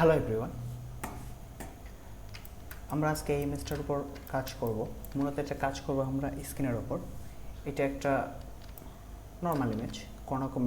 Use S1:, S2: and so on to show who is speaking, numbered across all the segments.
S1: Hello everyone, আমরা আজকে এই ইমেজটার উপর কাজ করব। মূলত এটা কাজ করব আমরা স্ক্রিনের উপর। এটা একটা নর্মাল ইমেজ, কোনো রকম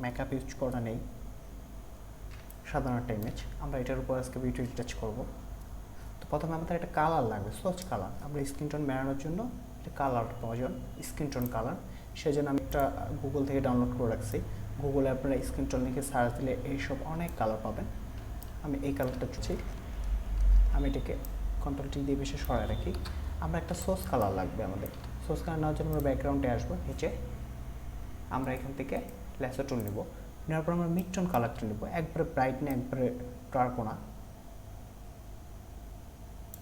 S1: মেকআপ ইউজ করা নেই, সাধারণ একটা ইমেজ। আমরা এটার উপর আজকে ভিডিও রিটাচ করব। তো প্রথমে আমাদের একটা কালার লাগবে, সোর্স কালার। আমরা স্কিন টোন মেলানোর জন্য একটা কালার প্রয়োজন, স্কিন টোন কালার। সেজন্য আমি একটা গুগল থেকে ডাউনলোড করে রাখছি। গুগলে আপনারা স্কিন টোন লিখে সার্চ দিলে এইসব অনেক কালার পাবেন। আমি এই কালারটা চুছি, আমি এটাকে কন্ট্রোল টি দিয়ে বেশি সরাই রাখি। আমরা একটা সোর্স কালার লাগবে আমাদের। সোর্স কালার নেওয়ার জন্য আমরা ব্যাকগ্রাউন্ডে আসবো, নিচে আমরা এখান থেকে ল্যাসো টোন নেব। নেওয়ার পর আমরা মিড টোন কালারটা নেব, একবারে ব্রাইট না একবারে ডার্কও না,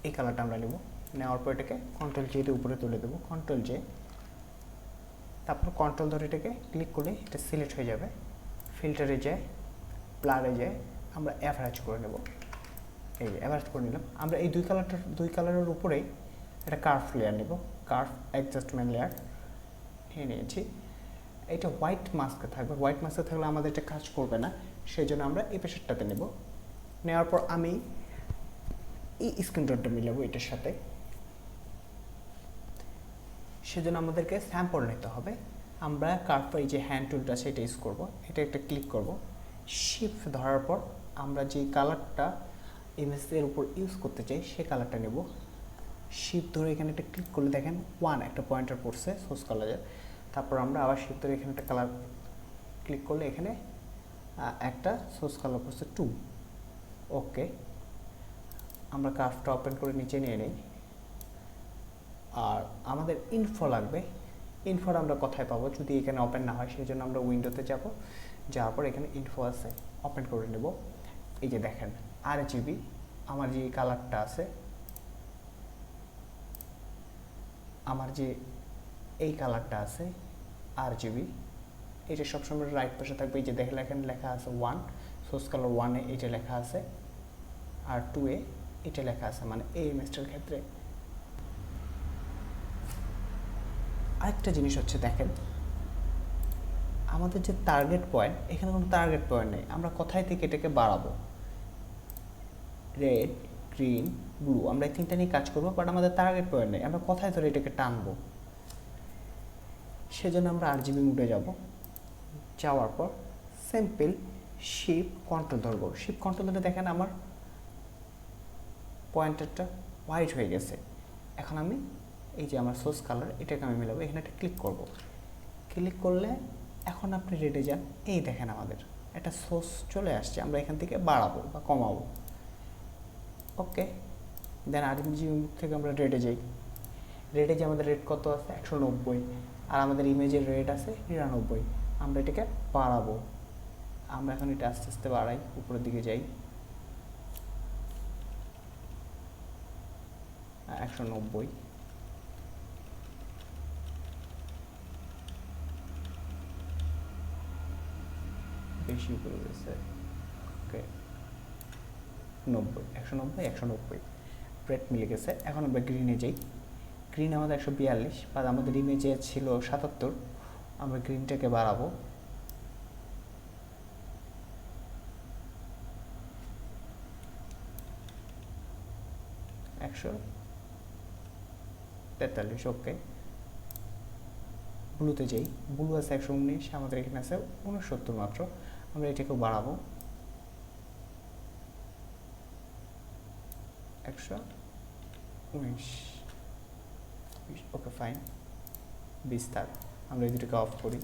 S1: এই কালারটা আমরা নেব। নেওয়ার পর এটাকে কন্ট্রোল জে দিয়ে উপরে তুলে দেবো, কন্ট্রোল জে। তারপর কন্ট্রোল ধরে এটাকে ক্লিক করলে এটা সিলেক্ট হয়ে যাবে। ফিল্টারে যায়, ব্লারে যায়, আমরা অ্যাভারেজ করে নেব। এই যে অ্যাভারেজ করে নিলাম। আমরা এই দুই কালারের উপরেই একটা কার্ভ লেয়ার নেব, কার্ভ অ্যাডজাস্টমেন্ট লেয়ার নিয়ে নিয়েছি। এটা হোয়াইট মাস্কে থাকবে, হোয়াইট মাস্কে থাকলে আমাদের এটা কাজ করবে না, সেই জন্য আমরা এই পেশারটাতে নেব। নেওয়ার পর আমি এই স্ক্রিন টোনটা মিলাবো এটার সাথে। সেজন্য আমাদেরকে স্যাম্পল নিতে হবে। আমরা কার্ভ এই যে হ্যান্ড টুলটা আছে এটা ইউজ করবো। এটা একটা ক্লিক করব, শিফট ধরার পর আমরা যে কালারটা ইমেজের উপর ইউজ করতে চাই সে কালারটা নেব। শিফট ধরে এখানে একটা ক্লিক করলে দেখেন ওয়ান একটা পয়েন্টার পড়ছে সোর্স কালারের। তারপর আমরা আবার শিফট ধরে এখানে একটা কালার ক্লিক করলে এখানে একটা সোর্স কালার পড়ছে টু। ওকে, আমরা কার্ভটা ওপেন করে নিচে নিয়ে নিই। আর আমাদের ইনফো লাগবে। ইনফোর আমরা কোথায় পাবো যদি এখানে ওপেন না হয়, সেই জন্য আমরা উইন্ডোতে যাব, যাওয়ার পর এখানে ইনফো আছে, ওপেন করে নেব। এই যে দেখেন RGB, আমার যে কালারটা আছে, আমার যে এই কালারটা আছে RGB, এটা সবসময় রাইট পাশে থাকবে। এই যে দেখেন এখানে লেখা আছে 1, সোর্স কালার 1-এ এটা লেখা আছে, আর 2-এ এটা লেখা আছে, মানে এই ইমেজটার ক্ষেত্রে। আরেকটা জিনিস হচ্ছে দেখেন আমাদের যে টার্গেট পয়েন্ট, এখানে কোনো টার্গেট পয়েন্ট নেই। আমরা কোথায় থেকে এটাকে বাড়াবো, রেড, গ্রিন, ব্লু, আমরা এই তিনটা নিয়ে কাজ করবো, বাট আমাদের টার্গেট পয়েন্ট নেই। আমরা কোথায় ধরে এটাকে টানবো, সেজন্য আমরা RGB মোডে যাব। যাওয়ার পর সিম্পল শিফট কন্ট্রোল ধরবো। শিফট কন্ট্রোল ধরে দেখেন আমার পয়েন্টারটা হোয়াইট হয়ে গেছে। এখন আমি এই যে আমার সোর্স কালার এটাকে আমি মিলাবো, এখানে একটা ক্লিক করব। ক্লিক করলে এখন আপনি রেডে যান, এই দেখেন আমাদের একটা সোর্স চলে আসছে। আমরা এখান থেকে বাড়াবো বা কমাবো। ওকে, দেন RGB থেকে আমরা রেডে যাই। রেডে যে আমাদের রেট কত আছে 190, আর আমাদের ইমেজের রেট আছে 99। আমরা এটাকে বাড়াবো। আমরা এখন এটা আস্তে আস্তে বাড়াই, উপরের দিকে যাই, 190। বেশি উপরে গেছে। ওকে, 90, 190, 190 রেট মিলে গেছে। এখন আমরা গ্রিনে যাই। গ্রিন আমাদের 142, বা আমাদের ইমেজে ছিল 77। আমরা গ্রিনটাকে বাড়াবো, একশো 43। ওকে, ব্লুতে যাই। ব্লু আছে 119, আমাদের এখানে আছে 69 মাত্র। আমরা এটাকেও বাড়াবো 119। ওকে ফাইন, 20 থাক। আমরা এই দুটোকে অফ করি।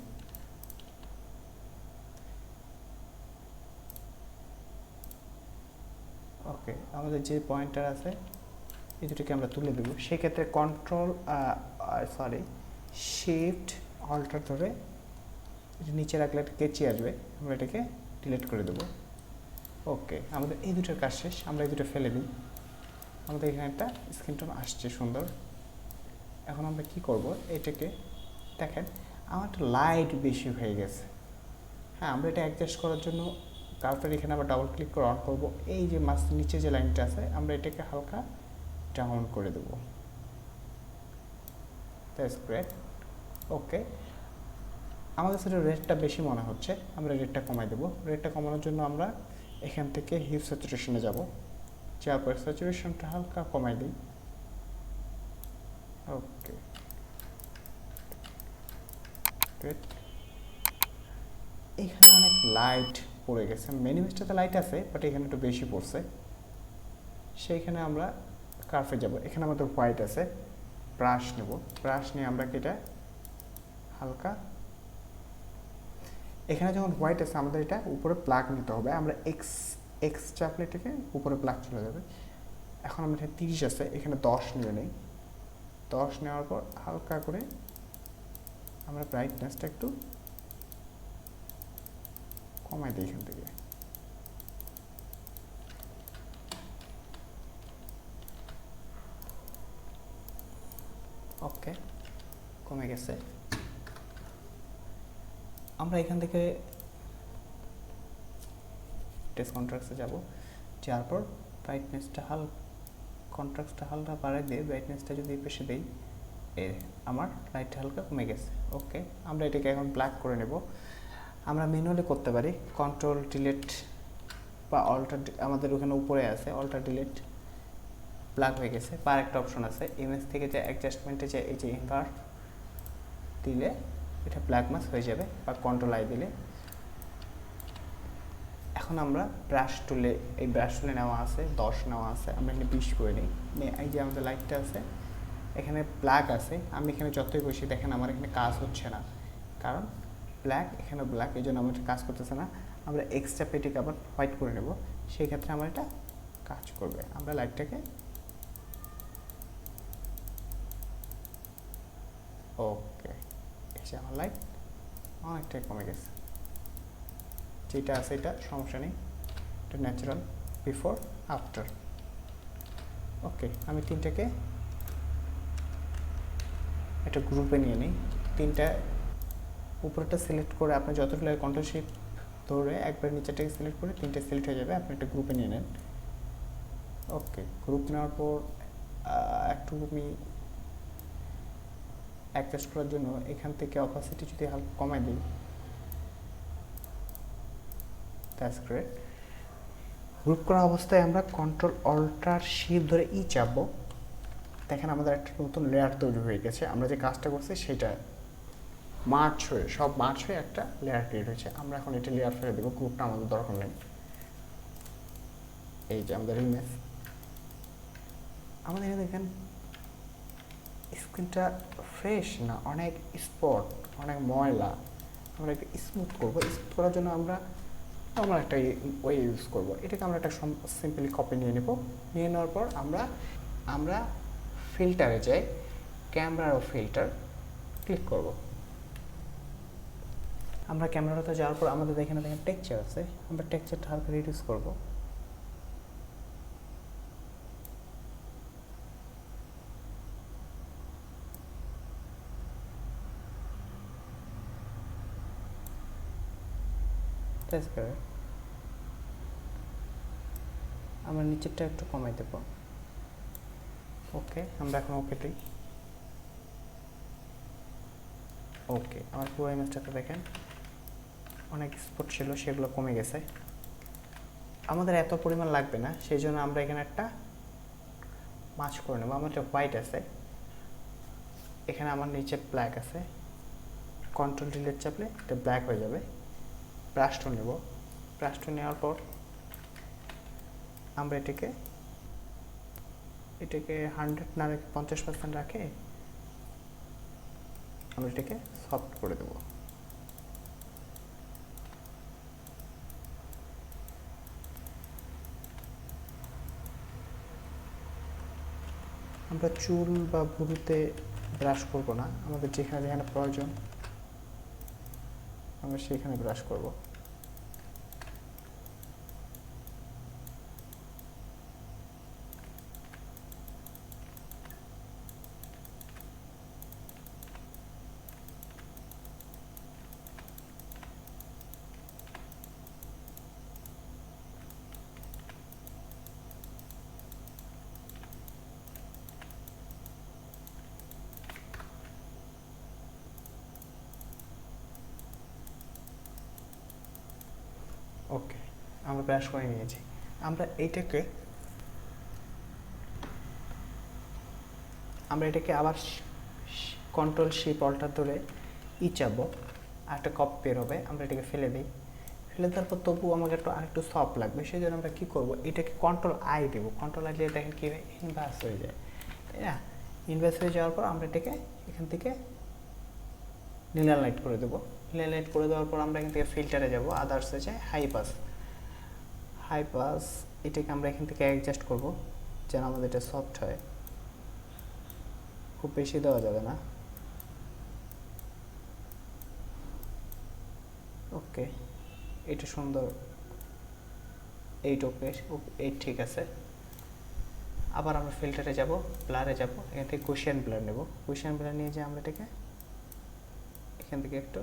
S1: ওকে, আমাদের যে পয়েন্টার আছে এই দুটোকে আমরা তুলে দেবো। সেক্ষেত্রে শিফট অল্টার ধরে নিচে রাখলে একটা কেচি আসবে, আমরা এটাকে ডিলিট করে দেবো। ওকে, আমাদের এই দুটোর কাজ শেষ। আমরা এই দুটো ফেলে দিই। আমাদের এখানে একটা স্ক্রিন টোন আসছে সুন্দর। এখন আমরা কি করব, এটাকে দেখেন আমার একটু লাইট বেশি হয়ে গেছে। হ্যাঁ, আমরা এটা অ্যাডজাস্ট করার জন্য কার্ভের এখানে আবার ডাবল ক্লিক করে অন করব। এই যে নিচে যে লাইনটা আছে আমরা এটাকে হালকা ডাউন করে দেবো। That's great. ওকে, আমাদের সাথে রেটটা বেশি মনে হচ্ছে, আমরা রেটটা কমাই দেবো। রেটটা কমানোর জন্য আমরা এখান থেকে হিউ স্যাচুরেশনে যাব, যাওয়ার পর স্যাচুরেশনটা হালকা কমাই দিই। ওকে, গ্রেট। এখানে অনেক লাইট পড়ে গেছে, মিনিমাইজটাতে লাইট আছে বাট এখানে একটু বেশি পড়ছে, সেইখানে আমরা কার্ভে যাব। এখানে আমাদের হোয়াইট আছে, ব্রাশ নেব, ব্রাশ নিয়ে আমরা এটা হালকা, এখানে যখন হোয়াইট আছে আমাদের এটা উপরে প্লাগ নিতে হবে। আমরা এক্স চাপলে এটাকে উপরে প্লাগ চলে যাবে। এখন আমরা এখানে 30 আছে, এখানে 10 নিয়ে নেই। 10 নেওয়ার পর হালকা করে আমরা ব্রাইটনেসটা একটু কমাই দিই এখান থেকে। ওকে, কমে গেছে। আমরা এখান থেকে টেস্ট কন্ট্রাস্টে যাব, যাওয়ার পর ব্রাইটনেসটা কন্ট্রাস্টটা হালকা বাড়াই দিয়ে ব্রাইটনেসটা যদি পেশে দিই, আমার লাইটটা হালকা কমে গেছে। ওকে, আমরা এটাকে এখন ব্ল্যাক করে নেব। আমরা ম্যানুয়ালি করতে পারি, কন্ট্রোল ডিলিট বা অল্টার, আমাদের ওখানে উপরে আছে অল্টার ডিলিট, ব্ল্যাক হয়ে গেছে। বা একটা অপশন আছে ইমেজ থেকে যে অ্যাডজাস্টমেন্টে যে এই যে ইনভার্ট দিলে এটা ব্ল্যাক মাস্ক হয়ে যাবে, বা কন্ট্রোল আই দিলে। এখন আমরা ব্রাশ টুলে, এই ব্রাশ টুলে নেওয়া আছে 10 নেওয়া আছে, আমরা এখানে 20 করে নিই। এই যে আমাদের লাইটটা আছে এখানে ব্ল্যাক আছে, আমি এখানে যতই বসি দেখেন আমার এখানে কাজ হচ্ছে না, কারণ ব্ল্যাক, এখানে ব্ল্যাক, এই জন্য আমার কাজ করতেছে না। আমরা এক্সট্রা পেটিকে আবার হোয়াইট করে নেব, সেই ক্ষেত্রে আমার এটা কাজ করবে। আমরা লাইটটাকে ওকে, এই যে আমার লাইট অনেকটাই কমে গেছে। যেটা আছে এটা সমস্যা নেই, এটা ন্যাচারাল বিফোর আফটার। ওকে, আমি তিনটাকে একটা গ্রুপে নিয়ে নিই। তিনটা উপরটা সিলেক্ট করে আপনি যতটুকু কন্ট্রোল শিফট ধরে একবার নিচেটাকে সিলেক্ট করে তিনটে সিলেক্ট হয়ে যাবে, আপনি একটা গ্রুপে নিয়ে নেন। ওকে, গ্রুপ নেওয়ার পর একটু আমি অ্যাডজাস্ট করার জন্য এখান থেকে অপাসিটি যদি হালকা কমাই দিই, দ্যাটস গ্রেট। গ্রুপ করা অবস্থায় আমরা কন্ট্রোল অল্টার শিফট ধরে চাপবো, দেখেন আমাদের একটা নতুন লেয়ার তৈরি হয়ে গেছে। আমরা যে কাজটা করছি সেটা মার্চ হয়ে, সব মার্চ হয়ে একটা লেয়ার ক্রিয়েট হয়েছে। আমরা এখন এটা লেয়ার ফেলে দেবো, গ্রুপটা আমাদের দরকার নেই। এই যে আমাদের ইমেজ, আমাদের দেখেন স্ক্রিনটা ফ্রেশ না, অনেক স্পট, অনেক ময়লা। আমরা একটু স্মুথ করবো, স্মুথ করার জন্য আমরা একটা ওয়ে ইউজ করবো। এটাকে আমরা একটা সিম্পলি কপি নিয়ে নেব। নিয়ে নেওয়ার পর আমরা ফিল্টারে যাই, ক্যামেরার ফিল্টার ক্লিক করব। আমরা ক্যামেরাতে যাওয়ার পর আমাদের এখানে দেখেন টেক্সচার আছে, আমরা টেক্সচারটা হালকা রিডিউস করব। আমরা নিচেরটা একটু কমাই দেব। ওকে, আমরা এখন ওকে দিই। ওকে, আমার পুরো ইমেজটাতে দেখেন অনেক স্পট ছিল, সেগুলো কমে গেছে। আমাদের এত পরিমাণ লাগবে না, সেই জন্য আমরা এখানে একটা মাছ করে নেব। আমার একটা হোয়াইট আছে, এখানে আমার নিচে ব্ল্যাক আছে, কন্ট্রোল ডিলিট চাপলে এটা ব্ল্যাক হয়ে যাবে। ব্রাশটা নেব, ব্রাশটা নেওয়ার পর আমরা এটাকে 100 না রেখে 50% রাখে আমরা এটাকে সফট করে দেব। আমরা চুল বা ভুরুতে ব্রাশ করব না, আমাদের যেখানে যেখানে প্রয়োজন আমরা সেখানে ব্রাশ করব। আমরা ব্রাশ করে নিয়েছি। আমরা এটাকে আবার কন্ট্রোল শিপ অল্টার ধরে চাপবো, আর একটা কপি বের হবে, আমরা এটাকে ফেলে দিই। ফেলে দেওয়ার পর তবু আমাকে আরেকটু সফট লাগবে, সেই জন্য আমরা কী করবো, এটাকে কন্ট্রোল আই দেবো। কন্ট্রোল আই দিয়ে দেখেন কী হয়, ইনভার্স হয়ে যায়, তাই না? ইনভার্স হয়ে যাওয়ার পর আমরা এটাকে এখান থেকে নীলা লাইট করে দেবো। নীলা লাইট করে দেওয়ার পর আমরা এখান থেকে ফিল্টারে যাবো, আদার্স হচ্ছে হাই পাস। এটাকে আমরা এখান থেকে অ্যাডজাস্ট করবো যেন আমাদের এটা সফট হয়, খুব বেশি দেওয়া যাবে না। ওকে, এটা সুন্দর, এইট ঠিক আছে। আবার আমরা ফিল্টারে যাব, ব্লারে যাব, এখান থেকে কুশিয়ান ব্লার নেব। কুশিয়ান ব্লার নিয়ে যে আমরা এটাকে এখান থেকে একটু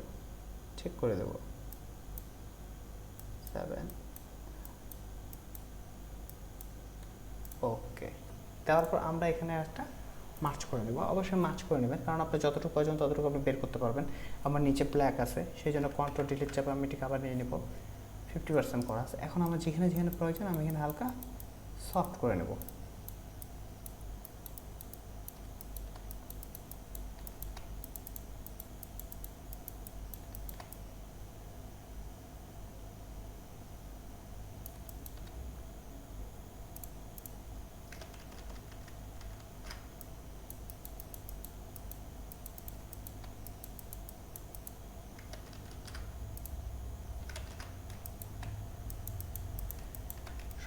S1: ঠিক করে দেব, 7। ওকে, দেওয়ার পর আমরা এখানে একটা মার্চ করে নেব। অবশ্যই মার্চ করে নেবেন, কারণ আপনার যতটুকু প্রয়োজন ততটুকু আপনি বের করতে পারবেন। আমার নিচে ব্ল্যাক আছে, সেই জন্য কন্ট্রোল ডিলিট চাপে আমি এটিকে আবার নিয়ে নেব। 50% করা আছে। এখন আমার যেখানে যেখানে প্রয়োজন আমি এখানে হালকা সফট করে নেব।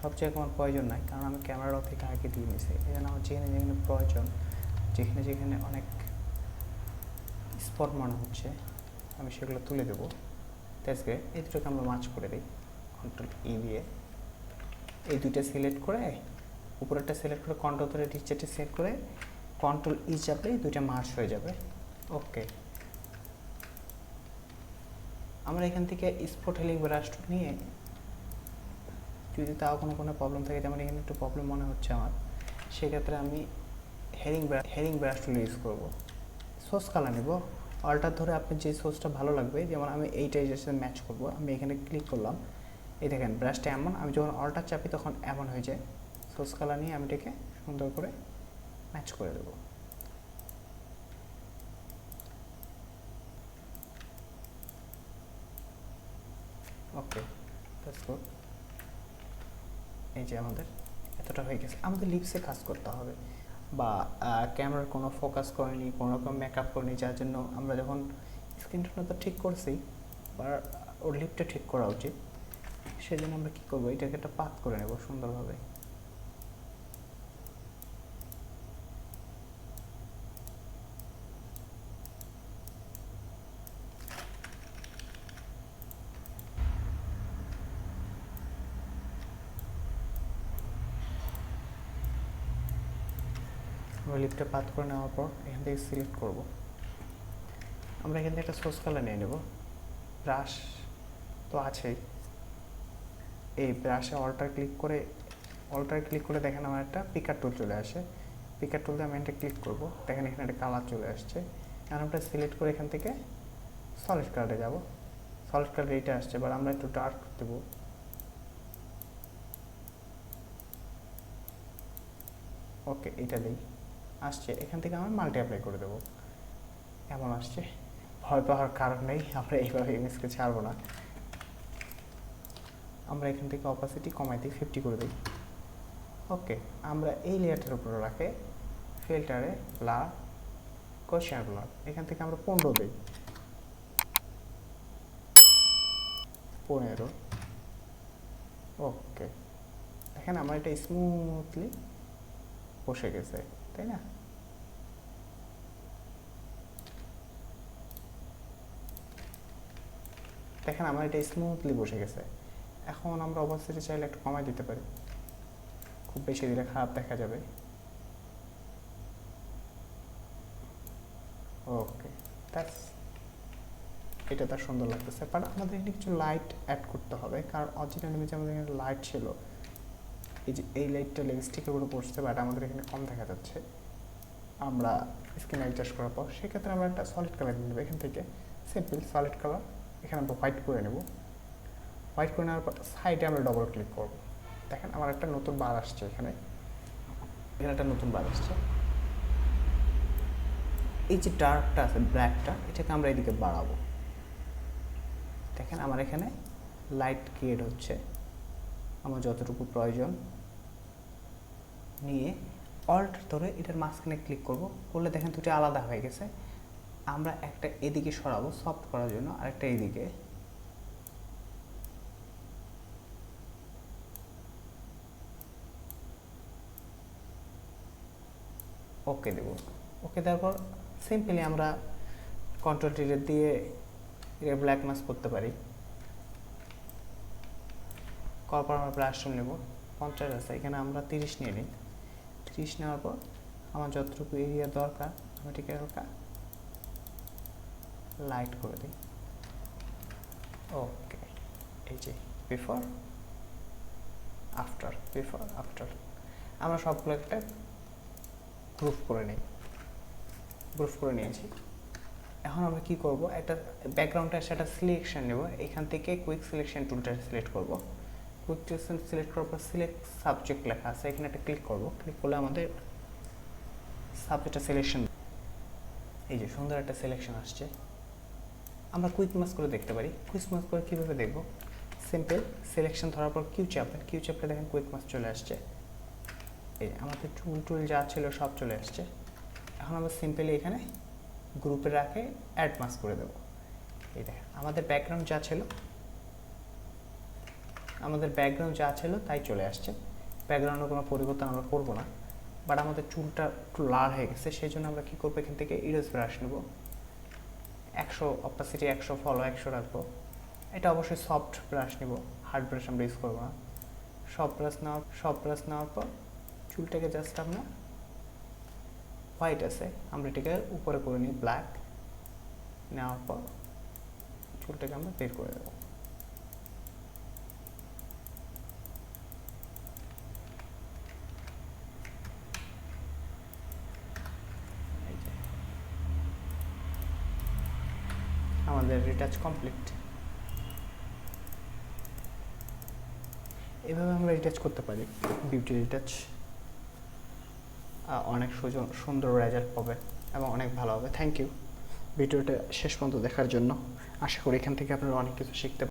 S1: সব জায়গায় আমার প্রয়োজন নাই, কারণ আমি ক্যামেরাটাও থেকে আগে দিয়ে নিয়েছি। এই জন্য আমার যেখানে যেখানে প্রয়োজন, যেখানে যেখানে অনেক স্পট মনে হচ্ছে, আমি সেগুলো তুলে দেবো। তাই এই দুটোকে আমরা মার্চ করে দিই কন্ট্রোল ই দিয়ে। এই দুইটা সিলেক্ট করে, উপরেরটা সিলেক্ট করে কন্ট্রোল ধরে নিচেরটা সিলেক্ট করে কন্ট্রোল ই চাপলেই দুইটা মার্চ হয়ে যাবে। ওকে, আমরা এখান থেকে স্পট হিলিং ব্রাশ নিয়ে, যদি তাও কোনো প্রবলেম থাকে, যেমন এখানে একটু প্রবলেম মনে হচ্ছে আমার, সেক্ষেত্রে আমি হেরিং ব্রাশ টুল ইউজ করবো। সোর্স কালার নেব, অল্টার ধরে আপনি যে সোর্সটা ভালো লাগবে, যেমন আমি এইটাই সাথে ম্যাচ করবো, আমি এখানে ক্লিক করলাম। এই দেখেন ব্রাশটা এমন, আমি যখন অল্টার চাপি তখন এমন হয়ে যায়। সোর্স কালার নিয়ে আমি এটাকে সুন্দর করে ম্যাচ করে দেবো। ওকে, দ্যাটস গুড। এই যে আমাদের এতটা হয়ে গেছে। আমাদের লিপসে কাজ করতে হবে, বা ক্যামেরার কোনো ফোকাস করেনি, কোনো রকম মেকআপ করেনি, যার জন্য আমরা যখন স্ক্রিন টোনটা তো ঠিক করছি, বা ওর লিপটা ঠিক করা উচিত। সেই জন্য আমরা কী করবো, এটাকে একটা পাত করে নেব সুন্দরভাবে। লিপটা পাত করে নেওয়ার পর এখান থেকে সিলেক্ট করব। আমরা এখান থেকে একটা সোর্স কালার নিয়ে নেব। ব্রাশ তো আছেই, এই ব্রাশে অল্টার ক্লিক করে দেখেন আমার একটা পিকার টুল চলে আসে। পিকার টুল দিয়ে আমি এটা ক্লিক করব, দেখেন এখানে একটা কালার চলে আসছে। এখন আমরা সিলেক্ট করে এখান থেকে সলিড কালারে যাব। সলিড কালার এইটা আসছে, এবার আমরা একটু ডার্ক দেবো। ওকে, এটা দিই, আসছে। এখান থেকে আমরা মাল্টি অ্যাপ্লাই করে দেবো, এমন আসছে। ভয় পাওয়ার কারণ নেই, আমরা এইভাবে ইমেজকে ছাড়বো না। আমরা এখান থেকে অপাসিটি কমাই দিই, 50 করে দিই। ওকে, আমরা এই লেয়ারটার উপরে রাখে ফিল্টারে ব্লার, কোশিয়ান ব্লার, এখান থেকে আমরা 15 দিই, 15। ওকে, দেখেন আমার এটা স্মুথলি বসে গেছে, তাই না? দেখেন আমার এটা স্মুথলি বসে গেছে। এখন আমরা অপাসিটি চাইলে একটু কমাই দিতে পারি, খুব বেশি দিলে খারাপ দেখা যাবে। ওকে, এটা তার সুন্দর লাগতেছে, বাট আমাদের এখানে কিছু লাইট অ্যাড করতে হবে, কারণ অরিজিনাল ইমেজে আমাদের এখানে লাইট ছিল। এই যে এই লাইটটা লিপস্টিকের উপরে পড়ছে, বাট আমাদের এখানে কম দেখা যাচ্ছে। আমরা স্ক্রিন অ্যাডজাস্ট করার পর সেক্ষেত্রে আমরা একটা সলিড কালার নিয়ে নেব। এখান থেকে সিম্পল সলিড কালার, এখানে আমরা হোয়াইট করে নেব। হোয়াইট করে নেওয়ার পর সাইডে আমরা ডবল ক্লিক করব। দেখেন আমার একটা নতুন বার আসছে এখানে একটা নতুন বার আসছে। এই যে ডার্কটা আছে ব্ল্যাকটা, এটাকে আমরা এদিকে বাড়াবো। দেখেন আমার এখানে লাইট ক্রিয়েট হচ্ছে আমার যতটুকু প্রয়োজন নিয়ে অল্ট ধরে এটার মাঝখানে ক্লিক করব, করলে দেখেন দুটো আলাদা হয়ে গেছে। আমরা একটা এদিকে সরাবো সফট করার জন্য, আরেকটা এদিকে। ওকে দেব। ওকে দেওয়ার পর সিম্পলি আমরা কন্ট্রোল টিলেট দিয়ে এটা ব্ল্যাক মাস্ক করতে পারি। করার পর আমরা ব্রাশ টুল নেব, 50 আছে, এখানে আমরা 30 নিয়ে নিই। 30 নেওয়ার পর আমার যতটুকু এরিয়া দরকার আমি ঠিক হালকা লাইট করে দিই। ওকে, এই যে বিফোর আফটার, বিফোর আফটার আমরা সবগুলো একটা গ্রুপ করে নিই। গ্রুপ করে নিয়েছি। এখন আমরা কি করব, একটা ব্যাকগ্রাউন্ডের সাথে সিলেকশন নেব। এখান থেকে কুইক সিলেকশন টুলটা সিলেক্ট করব। কুইক সিলেকশন সিলেক্ট করার পর সিলেক্ট সাবজেক্ট লেখা আছে, এখানে একটা ক্লিক করব। ক্লিক করলে আমাদের সাবজেক্টটা সিলেকশন, এই যে সুন্দর একটা সিলেকশন আসছে। আমরা কুইক মাস্ক করে দেখতে পারি। কুইক মাস্ক করে কীভাবে দেখব, সিম্পল সিলেকশন ধরার পর কিউ চাপেন, কিউ চাপলে দেখেন কুইক মাস্ক চলে আসছে। এই আমাদের টুল যা ছিল সব চলে আসছে। এখন আমরা সিম্পলি এখানে গ্রুপে রাখে অ্যাড মাস্ক করে দেব। এই দেখেন আমাদের ব্যাকগ্রাউন্ড যা ছিল তাই চলে আসছে। ব্যাকগ্রাউন্ডের কোনো পরিবর্তন আমরা করব না, বাট আমাদের চুলটা একটু লাল হয়ে গেছে, সেই জন্য আমরা কী করবো, এখান থেকে ইরেজ ব্রাশ নেব। 100 অপাসিটি 100 ফলো 100 রাখবো। এটা অবশ্যই সফট ব্রাশ নেব, হার্ড ব্রাশ আমরা ইউজ করবো না। সব ব্রাশ নেওয়ার পর চুলটাকে জাস্ট আমরা হোয়াইট আছে আমরা এটাকে উপরে করে নিই ব্ল্যাক। নেওয়ার পর চুলটাকে আমরা বের করে দেবো। আমাদের রিটাচ কমপ্লিট। এভাবে আমরা রিটাচ করতে পারি, বিউটি রিটাচ। অনেক সুন্দর রেজাল্ট পাবে এবং অনেক ভালো হবে। থ্যাংক ইউ ভিডিওটা শেষ পর্যন্ত দেখার জন্য। আশা করি এখান থেকে আপনারা অনেক কিছু শিখতে পারবেন।